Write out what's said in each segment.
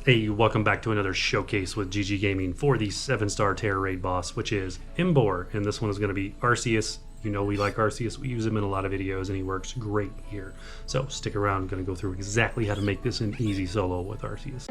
Hey, welcome back to another showcase with gggaming for the 7-star Tera Raid boss, which is EMBOAR, and this one is going to be ARCEUS. You know we like ARCEUS, we use him in a lot of videos, and he works great here. So stick around, I'm going to go through exactly how to make this an easy solo with ARCEUS.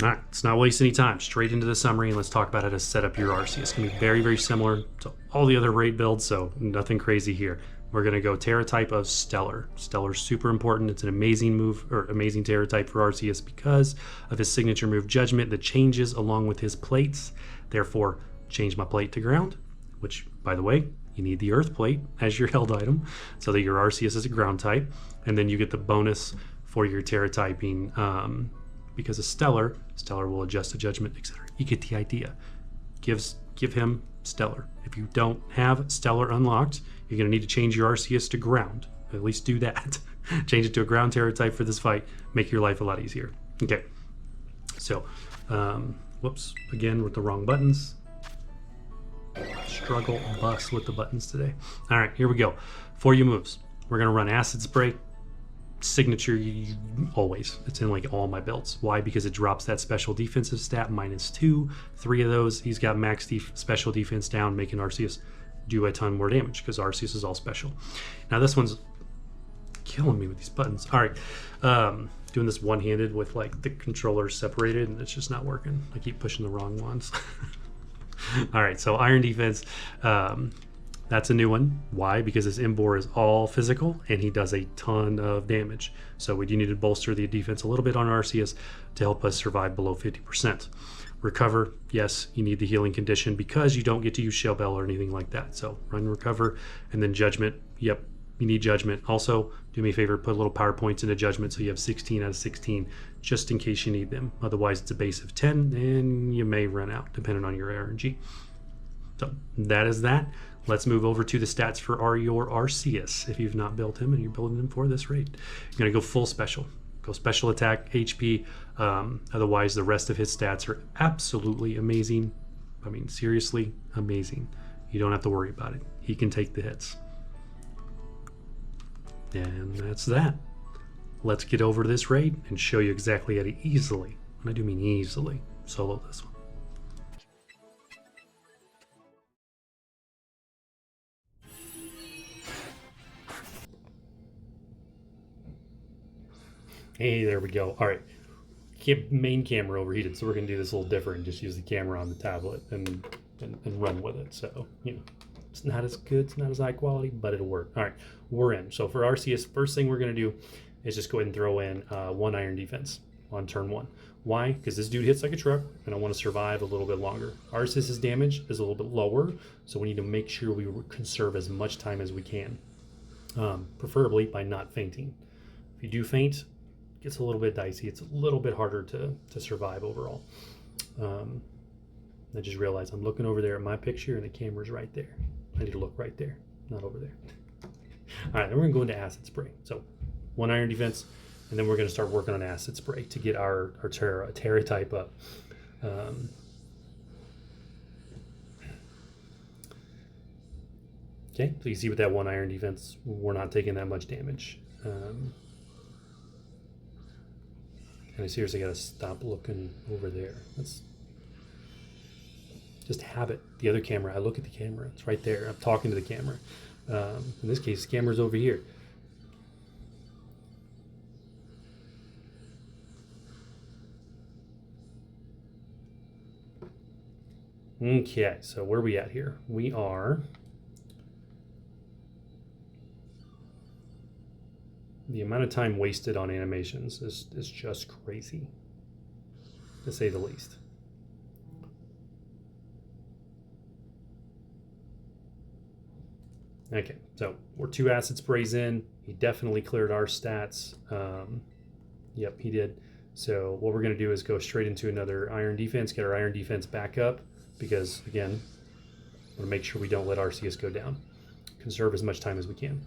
Alright, let's not waste any time. Straight into the summary and let's talk about how to set up your ARCEUS. It's going to be very, very similar to all the other raid builds, so nothing crazy here. We're going to go Tera type of Stellar. Stellar is super important. It's an amazing move, or amazing Tera type for ARCEUS because of his signature move Judgment that changes along with his plates. Therefore, change my plate to ground, which, by the way, you need the Earth plate as your held item so that your ARCEUS is a ground type. And then you get the bonus for your Tera typing. Because of Stellar will adjust to Judgment, etc. You get the idea. Give him Stellar. If you don't have Stellar unlocked, you're going to need to change your ARCEUS to ground. At least do that. Change it to a ground Tera type for this fight. Make your life a lot easier. Okay. So, whoops. Again with the wrong buttons. Struggle bus with the buttons today. All right, here we go. For your moves, we're going to run Acid Spray. Signature always. It's in like all my builds. Why? Because it drops that special defensive stat -2. 3 of those. He's got max special defense down, making ARCEUS do a ton more damage because ARCEUS is all special. Now this one's killing me with these buttons. All right, doing this one-handed with like the controller separated, and it's just not working. I keep pushing the wrong ones. All right, so Iron Defense. That's a new one. Why? Because this EMBOAR is all physical and he does a ton of damage. So we do need to bolster the defense a little bit on ARCEUS to help us survive below 50%. Recover, yes, you need the healing condition because you don't get to use Shell Bell or anything like that. So run Recover, and then Judgment. Yep, you need Judgment. Also, do me a favor, put little power points into Judgment so you have 16 out of 16 just in case you need them. Otherwise, it's a base of 10 and you may run out depending on your RNG. So that is that. Let's move over to the stats for your ARCEUS. If you've not built him and you're building him for this raid, you're going to go full special. Go special attack, HP. Otherwise, the rest of his stats are absolutely amazing. I mean, seriously amazing. You don't have to worry about it. He can take the hits. And that's that. Let's get over to this raid and show you exactly how to easily, and I do mean easily, solo this one. Hey, there we go. All right, main camera overheated, so we're gonna do this a little different. Just use the camera on the tablet and run with it. So you know, it's not as good, it's not as high quality, but it'll work. All right, we're in. So for ARCEUS, first thing we're gonna do is just go ahead and throw in 1 Iron Defense on turn 1. Why? Because this dude hits like a truck, and I want to survive a little bit longer. ARCEUS's damage is a little bit lower, so we need to make sure we conserve as much time as we can, preferably by not fainting. If you do faint, gets a little bit dicey. It's a little bit harder to survive overall. I just realized I'm looking over there at my picture and the camera's right there. I need to look right there, not over there. All right, then we're gonna go into Acid Spray. So 1 Iron Defense, and then we're gonna start working on Acid Spray to get our Tera type up. Okay, so you see with that 1 Iron Defense, we're not taking that much damage. And I seriously gotta stop looking over there. Let's just have it. The other camera, I look at the camera. It's right there. I'm talking to the camera. In this case, the camera's over here. Okay, so where are we at here? We are... The amount of time wasted on animations is just crazy, to say the least. Okay, so we're 2 Acid Sprays in. He definitely cleared our stats. Yep, he did. So what we're going to do is go straight into another Iron Defense, get our Iron Defense back up, because, again, I want to make sure we don't let ARCEUS go down. Conserve as much time as we can.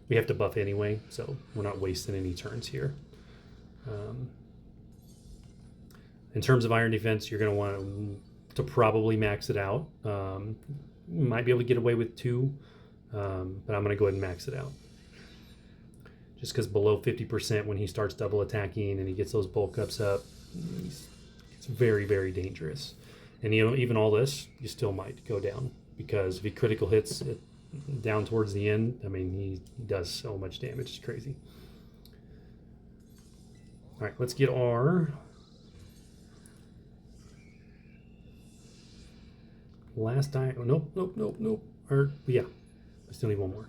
We have to buff anyway, so we're not wasting any turns here. In terms of Iron Defense, you're going to want to to probably max it out. Might be able to get away with 2, but I'm going to go ahead and max it out. Just because below 50% when he starts double attacking and he gets those bulk ups up, it's very, very dangerous. And you know, even all this, you still might go down, because if he critical hits it down towards the end, I mean, he does so much damage. It's crazy. All right, let's get our last die. Oh, nope. Or, yeah, I still need one more.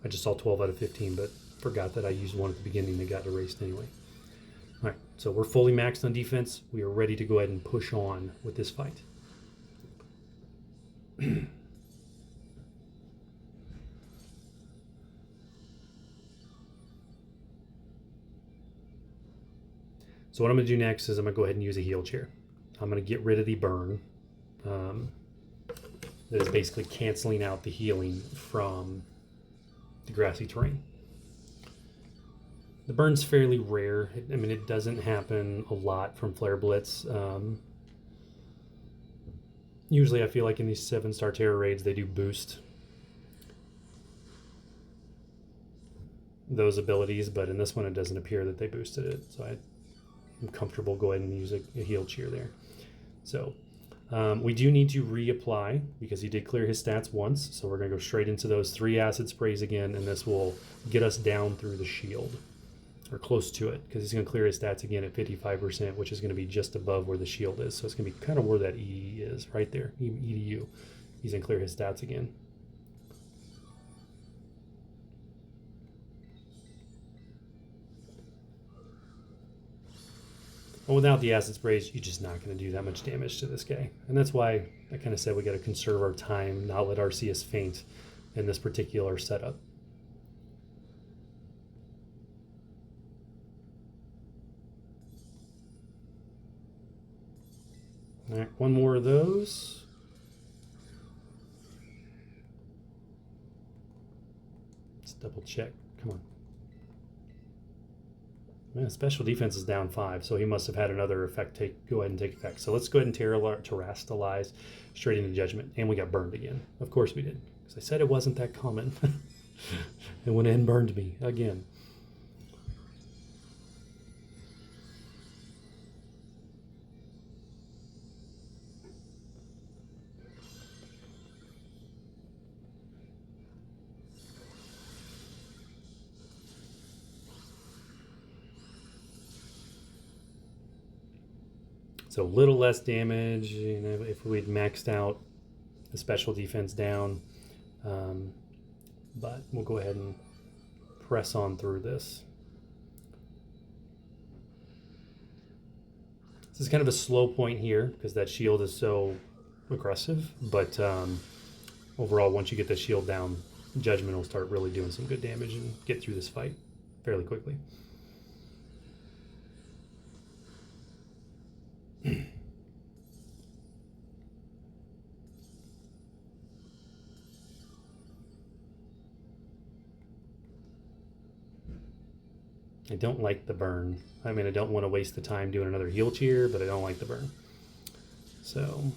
I just saw 12 out of 15, but forgot that I used one at the beginning that got erased anyway. All right, so we're fully maxed on defense. We are ready to go ahead and push on with this fight. So what I'm going to do next is I'm going to go ahead and use a heal chair. I'm going to get rid of the burn. That is basically canceling out the healing from the grassy terrain. The burn's fairly rare. I mean, it doesn't happen a lot from Flare Blitz. Usually I feel like in these 7 Star Tera raids, they do boost those abilities, but in this one it doesn't appear that they boosted it. So I'm comfortable go ahead and use a heal cheer there. So we do need to reapply because he did clear his stats once. So we're going to go straight into those 3 acid sprays again, and this will get us down through the shield, or close to it, because he's going to clear his stats again at 55%, which is going to be just above where the shield is. So it's going to be kind of where that E is, right there, E to U. He's going to clear his stats again. Well, without the acid sprays, you're just not going to do that much damage to this guy. And that's why I kind of said we got to conserve our time, not let ARCEUS faint in this particular setup. All right, one more of those. Let's double check. Come on. Man, special defense is down 5, so he must have had another effect go ahead and take effect. So let's go ahead and terastalize straight into Judgment. And we got burned again. Of course we did, because I said it wasn't that common. It went in and burned me again. So a little less damage, you know, if we'd maxed out the special defense down. But we'll go ahead and press on through this. This is kind of a slow point here because that shield is so aggressive. But overall, once you get the shield down, Judgment will start really doing some good damage and get through this fight fairly quickly. I don't like the burn. I mean, I don't want to waste the time doing another heal cheer, but I don't like the burn. So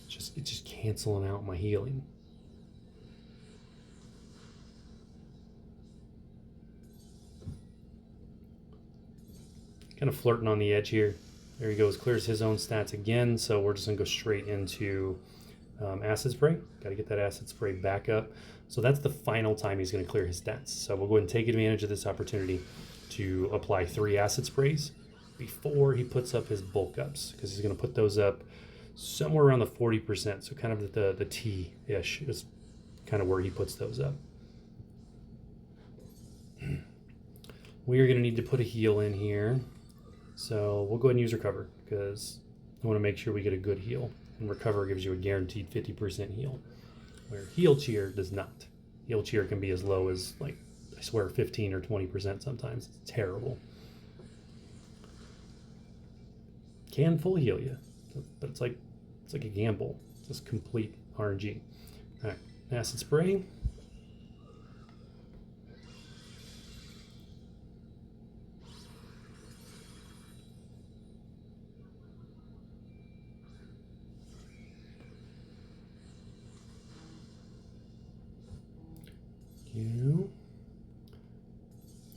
it's just canceling out my healing. Kind of flirting on the edge here. There he goes, clears his own stats again. So we're just gonna go straight into acid spray. Got to get that acid spray back up. So that's the final time he's going to clear his stats. So we'll go ahead and take advantage of this opportunity to apply 3 acid sprays before he puts up his bulk ups, because he's going to put those up somewhere around the 40%. So kind of the T-ish is kind of where he puts those up. We are going to need to put a heal in here. So we'll go ahead and use Recover, because I want to make sure we get a good heal. And Recover gives you a guaranteed 50% heal, where Heal Cheer does not. Heal Cheer can be as low as, like, I swear, 15 or 20% sometimes. It's terrible. Can full heal you, but it's like a gamble. It's just complete RNG. All right, acid spray.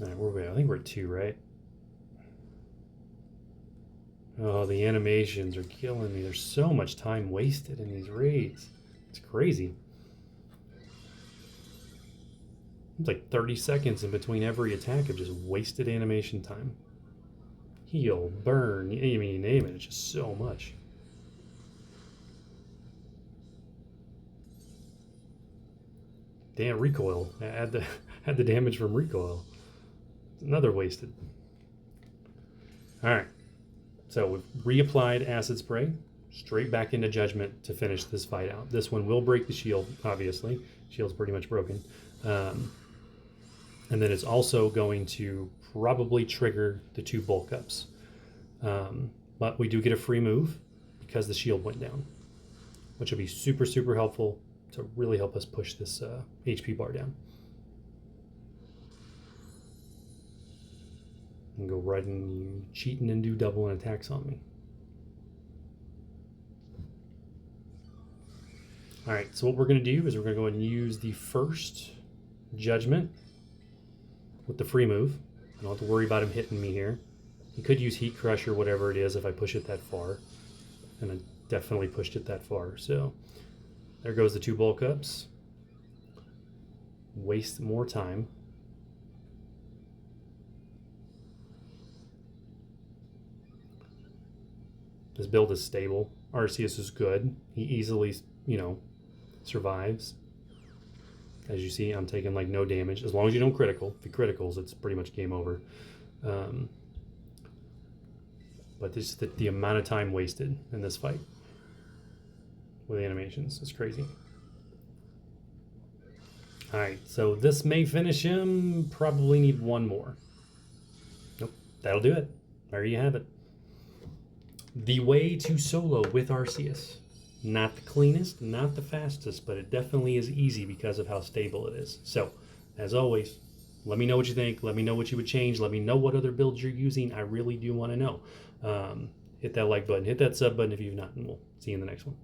All right, where are we at? I think we're at 2, right? Oh, the animations are killing me. There's so much time wasted in these raids. It's crazy. It's like 30 seconds in between every attack of just wasted animation time. Heal, burn, I mean, you name it. It's just so much. Damn, recoil. Add the damage from recoil. Another wasted. All right. So we've reapplied acid spray, straight back into judgment to finish this fight out. This one will break the shield, obviously. Shield's pretty much broken. And then it's also going to probably trigger the 2 bulk ups. But we do get a free move because the shield went down, which will be super, super helpful to really help us push this HP bar down. And go right and cheating and do double attacks on me. All right, so what we're going to do is we're going to go ahead and use the first judgment with the free move. I don't have to worry about him hitting me here. He could use Heat Crush or whatever it is if I push it that far. And I definitely pushed it that far. So there goes the 2 bulk ups. Waste more time. This build is stable. ARCEUS is good. He easily, survives. As you see, I'm taking like no damage. As long as you don't critical. If he criticals, it's pretty much game over. But this is the amount of time wasted in this fight with animations. It's crazy. All right, so this may finish him. Probably need 1 more. Nope, that'll do it. There you have it. The way to solo with ARCEUS. Not the cleanest, not the fastest, but it definitely is easy because of how stable it is. So, as always, let me know what you think. Let me know what you would change. Let me know what other builds you're using. I really do want to know. Hit that like button. Hit that sub button if you've not, and we'll see you in the next one.